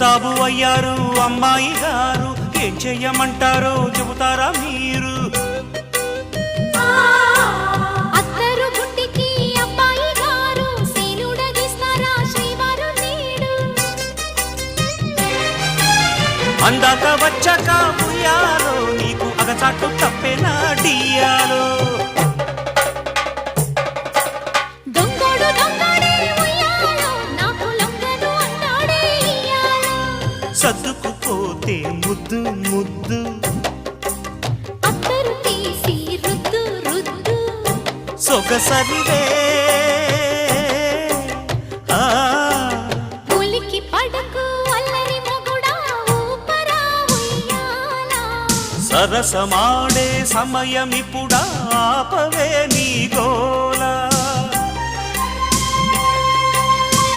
ముస్తాబు అయ్యారు అమ్మాయి గారు, ఏం చెయ్యమంటారో చెబుతారా మీరు? అందాక వచ్చాక ఉయ్యాలో నీకు అగచాటు తప్పేనా డియాలో? సర్దుకుపోతే ముద్దు ముద్దు సొగసరివే సరసమాడే సమయమిపుడా, ఆపవే నీ గోల.